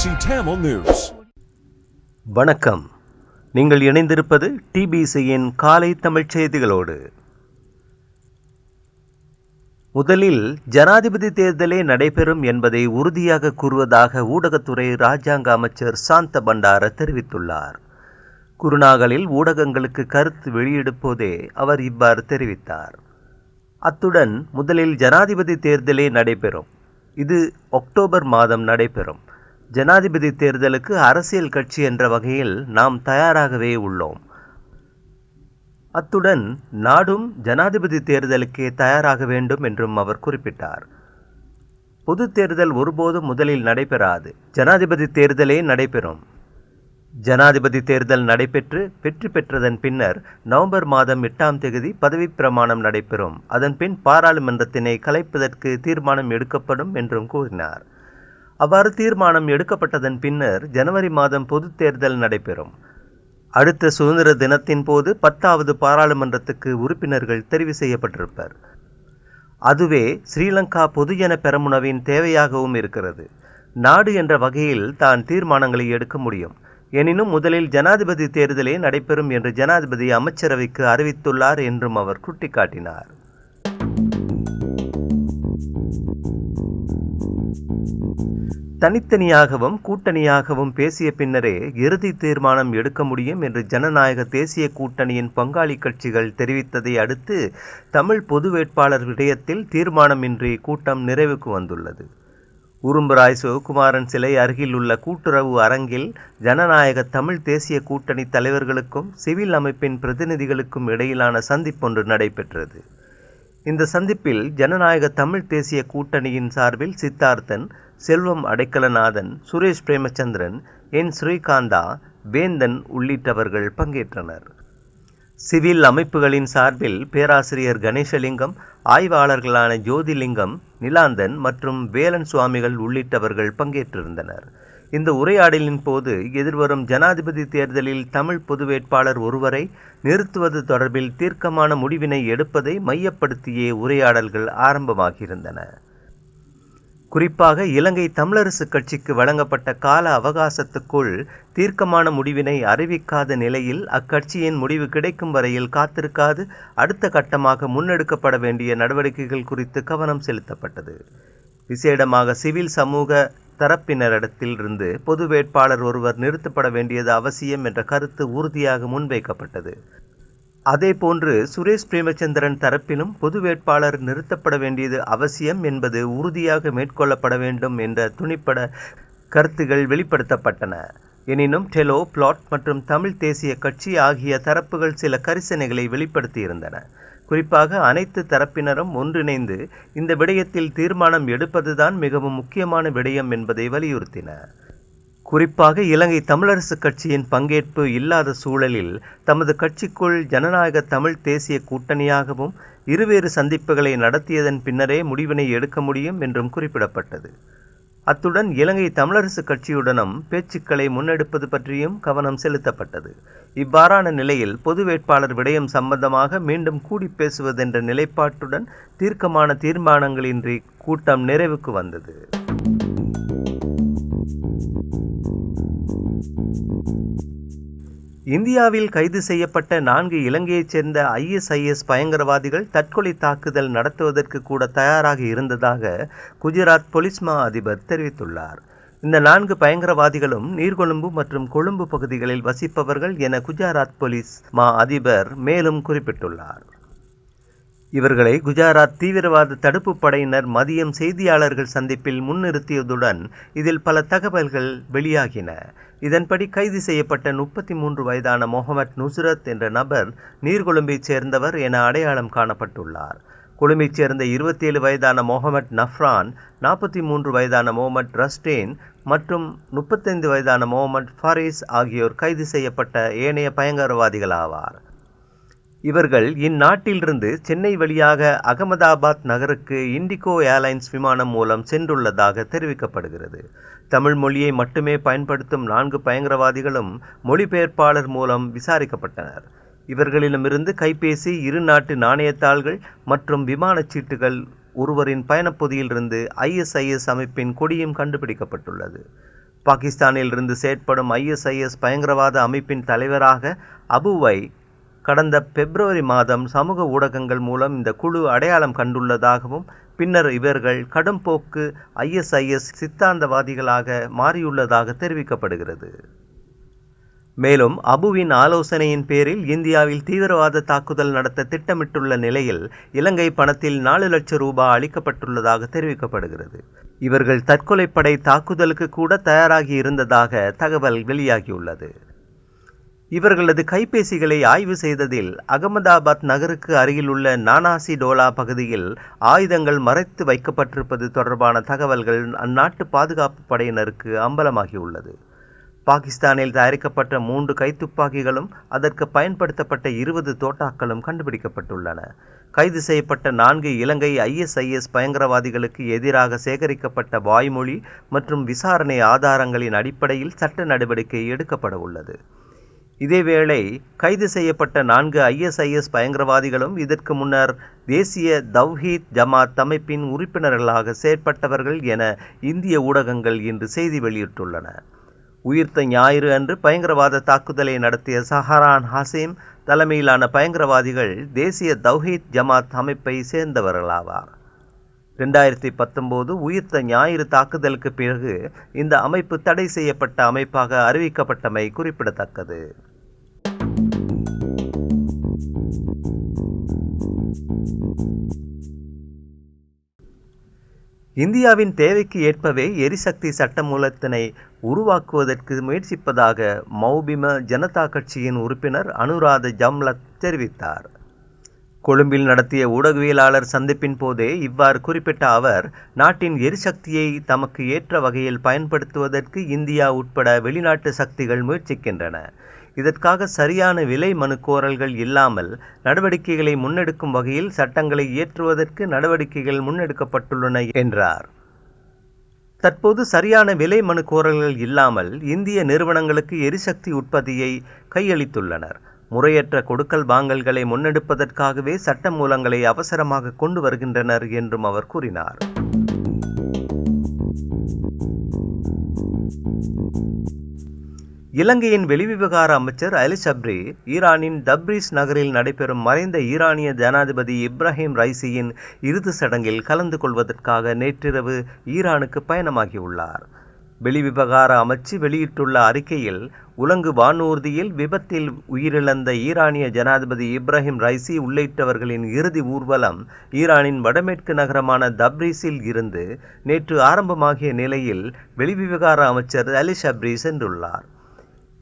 TBC Tamil News. வணக்கம். நீங்கள் இணைந்திருப்பது டிபிசியின் காலை தமிழ்ச் செய்திகளோடு. முதலில் ஜனாதிபதி தேர்தலே நடைபெறும் என்பதை உறுதியாக கூறுவதாக ஊடகத்துறை இராஜாங்க அமைச்சர் சாந்த பண்டார தெரிவித்துள்ளார். குருநாகலில் ஊடகங்களுக்கு கருத்து வெளியிடும்போதே அவர் இவ்வாறு தெரிவித்தார். அத்துடன் முதலில் ஜனாதிபதி தேர்தலே நடைபெறும். இது அக்டோபர் மாதம் நடைபெறும். ஜனாதிபதி தேர்தலுக்கு அரசியல் கட்சி என்ற வகையில் நாம் தயாராகவே உள்ளோம். அத்துடன் நாடும் ஜனாதிபதி தேர்தலுக்கே தயாராக வேண்டும் என்றும் அவர் குறிப்பிட்டார். பொது தேர்தல் ஒருபோதும் முதலில் நடைபெறாது. ஜனாதிபதி தேர்தலே நடைபெறும். ஜனாதிபதி தேர்தல் நடைபெற்று வெற்றி பெற்றதன் பின்னர் நவம்பர் மாதம் 8ஆம் தேதி பதவிப் பிரமாணம் நடைபெறும். அதன் பின் பாராளுமன்றத்தினை கலைப்பதற்கு தீர்மானம் எடுக்கப்படும் என்றும் கூறினார். அவ்வாறு தீர்மானம் எடுக்கப்பட்டதன் பின்னர் ஜனவரி மாதம் பொது தேர்தல் நடைபெறும். அடுத்த சுதந்திர தினத்தின் போது 10வது பாராளுமன்றத்துக்கு உறுப்பினர்கள் தெரிவு செய்யப்பட்டிருப்பர். அதுவே ஸ்ரீலங்கா பொதுஜன பெரமுனவின் தேவையாகவும் இருக்கிறது. நாடு என்ற வகையில் தான் தீர்மானங்களை எடுக்க முடியும். எனினும் முதலில் ஜனாதிபதி தேர்தலே நடைபெறும் என்று ஜனாதிபதி அமைச்சரவைக்கு அறிவித்துள்ளார் என்றும் அவர் சுட்டிக்காட்டினார். தனித்தனியாகவும் கூட்டணியாகவும் பேசிய பின்னரே இறுதி தீர்மானம் எடுக்க முடியும் என்று ஜனநாயக தேசிய கூட்டணியின் பங்காளி கட்சிகள் தெரிவித்ததை அடுத்து தமிழ் பொது வேட்பாளர் விடயத்தில் தீர்மானமின்றி கூட்டம் நிறைவுக்கு வந்துள்ளது. உரும்புராய் சிவகுமாரன் சிலை அருகில் உள்ள கூட்டுறவு அரங்கில் ஜனநாயக தமிழ் தேசிய கூட்டணி தலைவர்களுக்கும் சிவில் அமைப்பின் பிரதிநிதிகளுக்கும் இடையிலான சந்திப்பொன்று நடைபெற்றது. இந்த சந்திப்பில் ஜனநாயக தமிழ் தேசிய கூட்டணியின் சார்பில் சித்தார்த்தன், செல்வம் அடைக்கலநாதன், சுரேஷ் பிரேமச்சந்திரன், என் ஸ்ரீகாந்தா, வேந்தன் உள்ளிட்டவர்கள் பங்கேற்றனர். சிவில் அமைப்புகளின் சார்பில் பேராசிரியர் கணேசலிங்கம், ஆய்வாளர்களான ஜோதிலிங்கம், நிலாந்தன் மற்றும் வேலன் சுவாமிகள் உள்ளிட்டவர்கள் பங்கேற்றிருந்தனர். இந்த உரையாடலின் போது எதிர்வரும் ஜனாதிபதி தேர்தலில் தமிழ் பொது வேட்பாளர் ஒருவரை நிறுத்துவது தொடர்பில் தீர்க்கமான முடிவினை எடுப்பதை மையப்படுத்தியே உரையாடல்கள் ஆரம்பமாகியிருந்தன. குறிப்பாக இலங்கை தமிழரசு கட்சிக்கு வழங்கப்பட்ட கால அவகாசத்துக்குள் தீர்க்கமான முடிவினை அறிவிக்காத நிலையில் அக்கட்சியின் முடிவு கிடைக்கும் வரையில் காத்திருக்காது அடுத்த கட்டமாக முன்னெடுக்கப்பட வேண்டிய நடவடிக்கைகள் குறித்து கவனம் செலுத்தப்பட்டது. விசேடமாக சிவில் சமூக தரப்பினரிடத்தில் இருந்து பொது வேட்பாளர் ஒருவர் நிறுத்தப்பட வேண்டியது அவசியம் என்ற கருத்து உறுதியாக முன்வைக்கப்பட்டது. அதேபோன்று சுரேஷ் பிரேமச்சந்திரன் தரப்பிலும் பொது வேட்பாளர் நிறுத்தப்பட வேண்டியது அவசியம் என்பது உறுதியாக மேற்கொள்ளப்பட வேண்டும் என்ற துணிப்பட கருத்துகள் வெளிப்படுத்தப்பட்டன. எனினும் டெலோ, பிளாட் மற்றும் தமிழ் தேசிய கட்சி ஆகிய தரப்புகள் சில கரிசனைகளை வெளிப்படுத்தியிருந்தன. குறிப்பாக அனைத்து தரப்பினரும் ஒன்றிணைந்து இந்த விடயத்தில் தீர்மானம் எடுப்பதுதான் மிகவும் முக்கியமான விடயம் என்பதை வலியுறுத்தின. குறிப்பாக இலங்கை தமிழரசு கட்சியின் பங்கேற்பு இல்லாத சூழலில் தமது கட்சிக்குள் ஜனநாயக தமிழ் தேசிய கூட்டணியாகவும் இருவேறு சந்திப்புகளை நடத்தியதன் பின்னரே முடிவினை எடுக்க முடியும் என்றும் குறிப்பிடப்பட்டது. அத்துடன் இலங்கை தமிழரசு கட்சியுடனும் பேச்சுக்களை முன்னெடுப்பது பற்றியும் கவனம் செலுத்தப்பட்டது. இவ்வாறான நிலையில் பொது வேட்பாளர் விடயம் சம்பந்தமாக மீண்டும் கூடி பேசுவதென்ற நிலைப்பாட்டுடன் தீர்க்கமான தீர்மானங்களின்றி கூட்டம் நிறைவுக்கு வந்தது. இந்தியாவில் கைது செய்யப்பட்ட 4 இலங்கையைச் சேர்ந்த ISIS பயங்கரவாதிகள் தற்கொலை தாக்குதல் நடத்துவதற்கு கூட தயாராக இருந்ததாக குஜராத் போலீஸ் மா அதிபர் தெரிவித்துள்ளார். இந்த 4 பயங்கரவாதிகளும் நீர்கொழும்பு மற்றும் கொழும்பு பகுதிகளில் வசிப்பவர்கள் என குஜராத் போலீஸ் மா அதிபர் மேலும் குறிப்பிட்டுள்ளார். இவர்களை குஜராத் தீவிரவாத தடுப்பு படையினர் மதியம் செய்தியாளர்கள் சந்திப்பில் முன்னிறுத்தியதுடன் இதில் பல தகவல்கள் வெளியாகின. இதன்படி கைது செய்யப்பட்ட 33 வயதான முகமது நுஸ்ரத் என்ற நபர் நீர்கொழும்பைச் சேர்ந்தவர் என அடையாளம் காணப்பட்டுள்ளார். கொழும்பைச் சேர்ந்த 27 வயதான முகமது நஃப்ரான், 43 வயதான முகமது ரஸ்டேன் மற்றும் 35 வயதான முகமது ஃபாரிஸ் ஆகியோர் கைது செய்யப்பட்ட ஏனைய பயங்கரவாதிகள் ஆவார். இவர்கள் இந்நாட்டிலிருந்து சென்னை வழியாக அகமதாபாத் நகருக்கு இண்டிகோ ஏர்லைன்ஸ் விமானம் மூலம் சென்றுள்ளதாக தெரிவிக்கப்படுகிறது. தமிழ் மொழியை மட்டுமே பயன்படுத்தும் 4 பயங்கரவாதிகளும் மொழிபெயர்ப்பாளர் மூலம் விசாரிக்கப்பட்டனர். இவர்களிடமிருந்து கைபேசி, 2 நாட்டு நாணயத்தாள்கள் மற்றும் விமானச் சீட்டுகள், ஒருவரின் பயணப்பொதியிலிருந்து ISIS அமைப்பின் கொடியும் கண்டுபிடிக்கப்பட்டுள்ளது. பாகிஸ்தானில் இருந்து செயற்படும் ISIS பயங்கரவாத அமைப்பின் தலைவராக அபுவை கடந்த பிப்ரவரி மாதம் சமூக ஊடகங்கள் மூலம் இந்த குழு அடையாளம் கண்டுள்ளதாகவும் பின்னர் இவர்கள் கடும்போக்கு ISIS சித்தாந்தவாதிகளாக மாறியுள்ளதாக தெரிவிக்கப்படுகிறது. மேலும் அபுவின் ஆலோசனையின் பேரில் இந்தியாவில் தீவிரவாத தாக்குதல் நடத்த திட்டமிட்டுள்ள நிலையில் இலங்கை பணத்தில் 4 லட்சம் ரூபாய் அளிக்கப்பட்டுள்ளதாக தெரிவிக்கப்படுகிறது. இவர்கள் தற்கொலைப்படை தாக்குதலுக்கு கூட தயாராகி இருந்ததாக தகவல் வெளியாகியுள்ளது. இவர்களது கைபேசிகளை ஆய்வு செய்ததில் அகமதாபாத் நகருக்கு அருகிலுள்ள நானாசி டோலா பகுதியில் ஆயுதங்கள் மறைத்து வைக்கப்பட்டிருப்பது தொடர்பான தகவல்கள் அந்நாட்டு பாதுகாப்பு படையினருக்கு அம்பலமாகியுள்ளது. பாகிஸ்தானில் தயாரிக்கப்பட்ட 3 கைத்துப்பாக்கிகளும் அதற்கு பயன்படுத்தப்பட்ட 20 தோட்டாக்களும் கண்டுபிடிக்கப்பட்டுள்ளன. கைது செய்யப்பட்ட 4 இலங்கை ISIS பயங்கரவாதிகளுக்கு எதிராக சேகரிக்கப்பட்ட வாய்மொழி மற்றும் விசாரணை ஆதாரங்களின் அடிப்படையில் சட்ட நடவடிக்கை எடுக்கப்பட உள்ளது. இதேவேளை கைது செய்யப்பட்ட 4 ISIS பயங்கரவாதிகளும் இதற்கு முன்னர் தேசிய தவ்ஹீத் ஜமாத் அமைப்பின் உறுப்பினர்களாக செயற்பட்டவர்கள் என இந்திய ஊடகங்கள் இன்று செய்தி வெளியிட்டுள்ளன. உயிர்த்த ஞாயிறு அன்று பயங்கரவாத தாக்குதலை நடத்திய சஹரான் ஹாசிம் தலைமையிலான பயங்கரவாதிகள் தேசிய தவ்ஹீத் ஜமாத் அமைப்பை சேர்ந்தவர்களாவார். 2019 உயிர்த்த ஞாயிறு தாக்குதலுக்கு பிறகு இந்த அமைப்பு தடை செய்யப்பட்ட அமைப்பாக அறிவிக்கப்பட்டமை குறிப்பிடத்தக்கது. இந்தியாவின் தேவைக்கு ஏற்பவே எரிசக்தி சட்டமூலத்தினை உருவாக்குவதற்கு முயற்சிப்பதாக மௌபிம ஜனதா கட்சியின் உறுப்பினர் அனுராத ஜம்லத் தெரிவித்தார். கொழும்பில் நடத்திய ஊடகவியலாளர் சந்திப்பின் போதே இவ்வாறு குறிப்பிட்ட அவர், நாட்டின் எரிசக்தியை தமக்கு ஏற்ற வகையில் பயன்படுத்துவதற்கு இந்தியா உட்பட வெளிநாட்டு சக்திகள் முயற்சிக்கின்றன. இதற்காக சரியான விலை மனு கோரல்கள் இல்லாமல் நடவடிக்கைகளை முன்னெடுக்கும் வகையில் சட்டங்களை இயற்றுவதற்கு நடவடிக்கைகள் முன்னெடுக்கப்பட்டுள்ளன என்றார். தற்போது சரியான விலை மனு கோரல்கள் இல்லாமல் இந்திய நிறுவனங்களுக்கு எரிசக்தி உற்பத்தியை கையளித்துள்ளனர். முறையற்ற கொடுக்கல் வாங்கல்களை முன்னெடுப்பதற்காகவே சட்ட மூலங்களை அவசரமாக கொண்டு வருகின்றனர் என்றும் அவர் கூறினார். இலங்கையின் வெளிவிவகார அமைச்சர் அலி சப்ரி ஈரானின் தப்ரீஸ் நகரில் நடைபெறும் மறைந்த ஈரானிய ஜனாதிபதி இப்ராஹிம் ரைசியின் இறுதி சடங்கில் கலந்து கொள்வதற்காக நேற்றிரவு ஈரானுக்கு பயணமாகியுள்ளார். வெளிவிவகார அமைச்சு வெளியிட்டுள்ள அறிக்கையில், உலங்கு வானூர்தியில் விபத்தில் உயிரிழந்த ஈரானிய ஜனாதிபதி இப்ராஹிம் ரைசி உள்ளிட்டவர்களின் இறுதி ஊர்வலம் ஈரானின் வடமேற்கு நகரமான தப்ரீஸில் இருந்து நேற்று ஆரம்பமாகிய நிலையில் வெளிவிவகார அமைச்சர் அலி சப்ரி சென்றுள்ளார்.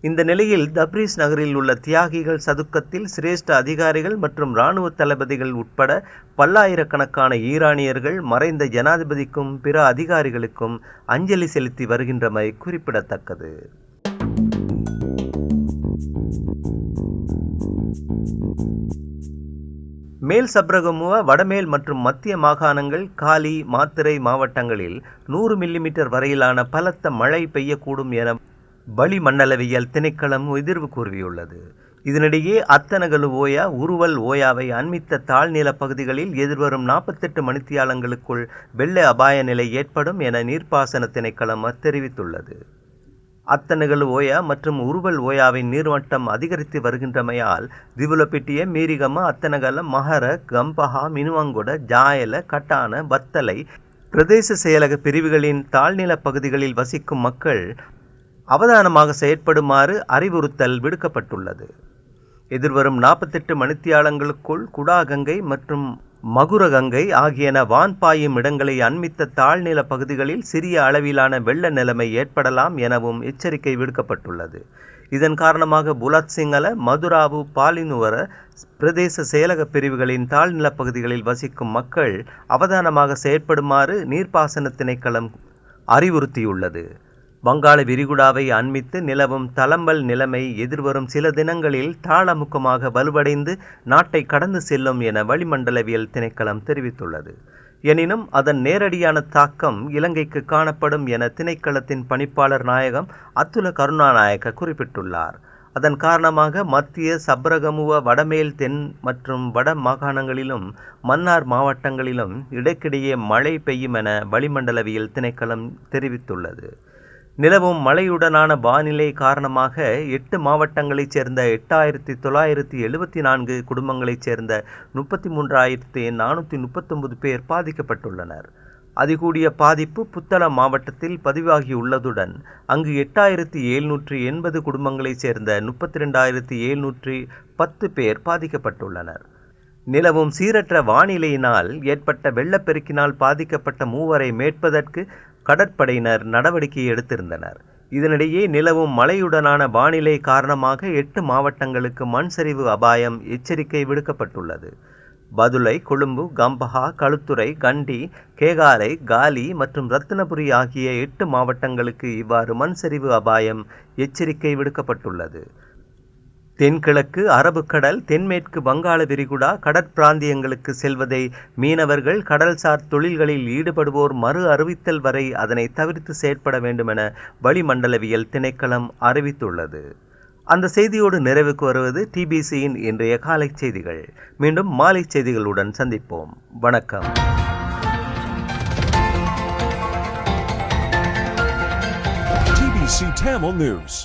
இந்த நிலையில் தப்ரீஸ் நகரில் உள்ள தியாகிகள் சதுக்கத்தில் சிரேஷ்ட அதிகாரிகள் மற்றும் இராணுவ தளபதிகள் உட்பட பல்லாயிரக்கணக்கான ஈரானியர்கள் மறைந்த ஜனாதிபதிக்கும் பிற அதிகாரிகளுக்கும் அஞ்சலி செலுத்தி வருகின்றமை குறிப்பிடத்தக்கது. மேல் சப்ரகமுவ, வடமேல் மற்றும் மத்திய மாகாணங்கள், காலி, மாத்தறை மாவட்டங்களில் 100 மில்லிமீட்டர் வரையிலான பலத்த மழை பெய்யக்கூடும் என வளிமண்டலவியல் திணைக்களம் எதிர்வு கூறியுள்ளது. இதனிடையே அத்தனகலு ஓயா, உருவல் ஓயாவை அண்மித்த தாழ்நில பகுதிகளில் எதிர்வரும் 48 மணித்தியாலங்களுக்குள் வெள்ள அபாய நிலை ஏற்படும் என நீர்ப்பாசன திணைக்களம் தெரிவித்துள்ளது. அத்தனகலு ஓயா மற்றும் உருவல் ஓயாவின் நீர்மட்டம் அதிகரித்து வருகின்றமையால் திவுலப்பிட்டிய, மீரிகம, அத்தனகல, மஹர, கம்பஹா, மினுவங்கொட, ஜாயல, கட்டான, வத்தலை பிரதேச செயலக பிரிவுகளின் தாழ்நில பகுதிகளில் வசிக்கும் மக்கள் அவதானமாக செயற்படுமாறு அறிவுறுத்தல் விடுக்கப்பட்டுள்ளது. எதிர்வரும் 48 மணித்தியாலங்களுக்குள் குடாகங்கை மற்றும் மகுரகங்கை ஆகியன வான் பாயும் இடங்களை அண்மித்த தாழ்நில பகுதிகளில் சிறிய அளவிலான வெள்ள நிலைமை ஏற்படலாம் எனவும் எச்சரிக்கை விடுக்கப்பட்டுள்ளது. இதன் காரணமாக புலத் சிங்கள, மதுராவு, பாலினுவர பிரதேச செயலக பிரிவுகளின் தாழ்நில பகுதிகளில் வசிக்கும் மக்கள் அவதானமாக செயற்படுமாறு நீர்ப்பாசன திணைக்களம் அறிவுறுத்தியுள்ளது. வங்காள விரிகுடாவை அண்மித்து நிலவும் தளம்பல் நிலைமை எதிர்வரும் சில தினங்களில் தாளமுக்கமாக வலுவடைந்து நாட்டை கடந்து செல்லும் என வளிமண்டலவியல் திணைக்களம் தெரிவித்துள்ளது. எனினும் அதன் நேரடியான தாக்கம் இலங்கைக்கு காணப்படும் என திணைக்களத்தின் பணிப்பாளர் நாயகம் அத்துல கருணாநாயக்க குறிப்பிட்டுள்ளார். அதன் காரணமாக மத்திய சப்ரகமுவ, வடமேல், தென் மற்றும் வட மாகாணங்களிலும் மன்னார் மாவட்டங்களிலும் இடைக்கிடையே மழை பெய்யும் என வளிமண்டலவியல் திணைக்களம் தெரிவித்துள்ளது. நிலவும் மழையுடனான வானிலை காரணமாக 8 மாவட்டங்களைச் சேர்ந்த 8,974 குடும்பங்களைச் சேர்ந்த 33,439 பேர் பாதிக்கப்பட்டுள்ளனர். அதிகூடிய பாதிப்பு புத்தளம் மாவட்டத்தில் பதிவாகியுள்ளதுடன் அங்கு 8,780 குடும்பங்களைச் சேர்ந்த 32,710 பேர் பாதிக்கப்பட்டுள்ளனர். நிலவும் சீரற்ற வானிலையினால் ஏற்பட்ட வெள்ளப்பெருக்கினால் பாதிக்கப்பட்ட 3 மீட்பதற்கு கடற்படையினர் நடவடிக்கை எடுத்திருந்தனர். இதனிடையே நிலவும் மழையுடனான வானிலை காரணமாக 8 மாவட்டங்களுக்கு மண் சரிவு அபாயம் எச்சரிக்கை விடுக்கப்பட்டுள்ளது. பதுளை, கொழும்பு, கம்பஹா, களுத்துறை, கண்டி, கேகாலை, காலி மற்றும் ரத்தினபுரி ஆகிய 8 மாவட்டங்களுக்கு இவ்வாறு மண் சரிவு அபாயம் எச்சரிக்கை விடுக்கப்பட்டுள்ளது. தென்கிழக்கு அரபுக்கடல், தென்மேற்கு வங்காள விரிகுடா கடற்பிராந்தியங்களுக்கு செல்வதை மீனவர்கள், கடல்சார் தொழில்களில் ஈடுபடுவோர் மறு அறிவித்தல் வரை அதனை தவிர்த்து செயற்பட வேண்டுமென வளிமண்டலவியல் திணைக்களம் அறிவித்துள்ளது. அந்த செய்தியோடு நிறைவுக்கு வருவது டிபிசியின் இன்றைய காலை செய்திகள். மீண்டும் மாலை செய்திகளுடன் சந்திப்போம். வணக்கம். TBC Tamil News.